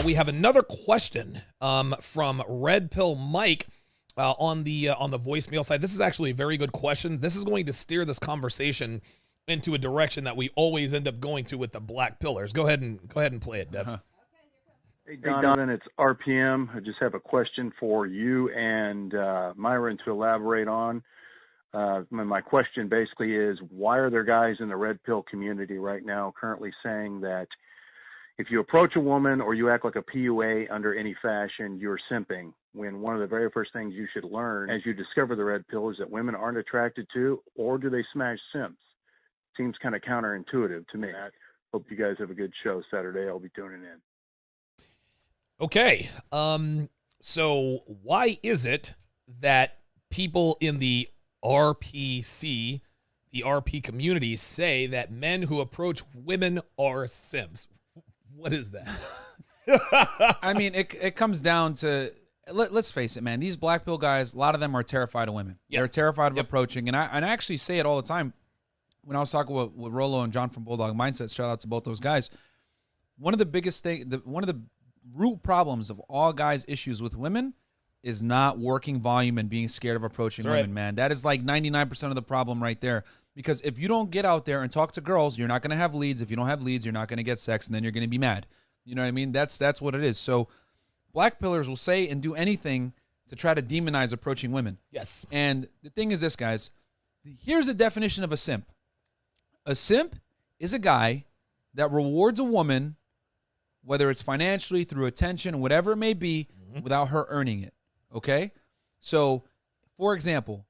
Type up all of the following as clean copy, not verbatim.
We have another question from Red Pill Mike on the voicemail side. This is actually a very good question. This is going to steer this conversation into a direction that we always end up going to with the black pillars. Go ahead and play it, Dev. Hey, Donovan, it's RPM. I just have a question for you and Myron to elaborate on. My question basically is, why are there guys in the red pill community right now currently saying that if you approach a woman or you act like a PUA under any fashion, you're simping, when one of the very first things you should learn as you discover the red pill is that women aren't attracted to, or do they smash simps? Seems kind of counterintuitive to me. Hope you guys have a good show Saturday. I'll be tuning in. Okay. So why is it that people in the RPC, the RP community, say that men who approach women are simps? What is that? I mean, it comes down to, let's face it, man. These black pill guys, a lot of them are terrified of women. Yep. They're terrified of approaching. And I actually say it all the time. When I was talking with Rolo and John from Bulldog Mindset, shout out to both those guys. One of the biggest one of the root problems of all guys' issues with women is not working volume and being scared of approaching women, right, man. That is like 99% of the problem right there. Because if you don't get out there and talk to girls, you're not going to have leads. If you don't have leads, you're not going to get sex, and then you're going to be mad. You know what I mean? That's what it is. So black pillars will say and do anything to try to demonize approaching women. Yes. And the thing is this, guys. Here's the definition of a simp. A simp is a guy that rewards a woman, whether it's financially, through attention, whatever it may be, without her earning it. Okay? So, for example,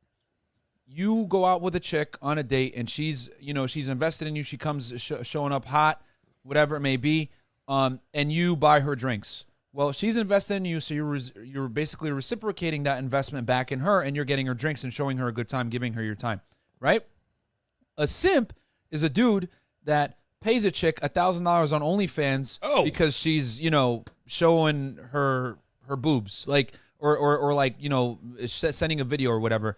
you go out with a chick on a date and she's invested in you. She comes showing up hot, whatever it may be, and you buy her drinks. Well, she's invested in you, so you're basically reciprocating that investment back in her, and you're getting her drinks and showing her a good time, giving her your time, right? A simp is a dude that pays a chick $1,000 on OnlyFans because she's, showing her boobs, like, or like, sending a video or whatever.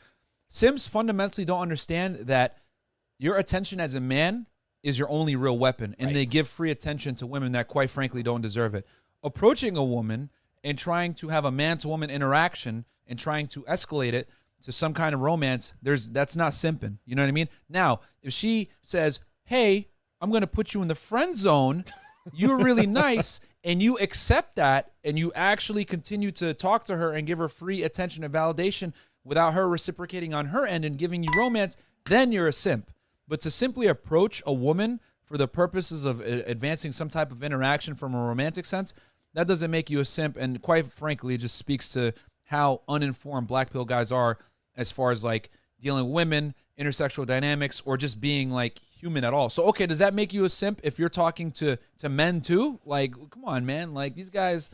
Simps fundamentally don't understand that your attention as a man is your only real weapon, and they give free attention to women that, quite frankly, don't deserve it. Approaching a woman and trying to have a man-to-woman interaction and trying to escalate it to some kind of romance, that's not simping. You know what I mean? Now, if she says, hey, I'm going to put you in the friend zone, you're really nice, and you accept that, and you actually continue to talk to her and give her free attention and validation without her reciprocating on her end and giving you romance, then you're a simp. But to simply approach a woman for the purposes of advancing some type of interaction from a romantic sense, that doesn't make you a simp, and quite frankly, it just speaks to how uninformed black pill guys are as far as like dealing with women, intersexual dynamics, or just being like human at all. So, okay, does that make you a simp if you're talking to men too? Like, come on, man. Like, these guys.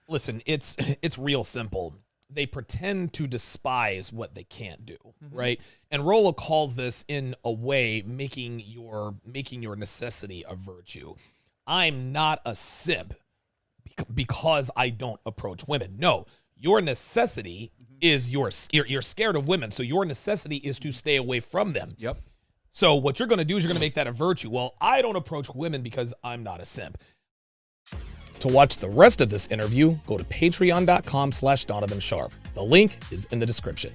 Listen, it's real simple. They pretend to despise what they can't do, right? And Rolo calls this, in a way, making your necessity a virtue. I'm not a simp because I don't approach women. No, your necessity is you're scared of women, so your necessity is to stay away from them. Yep. So what you're going to do is you're going to make that a virtue. Well, I don't approach women because I'm not a simp. To watch the rest of this interview, go to patreon.com/Donovan Sharpe. The link is in the description.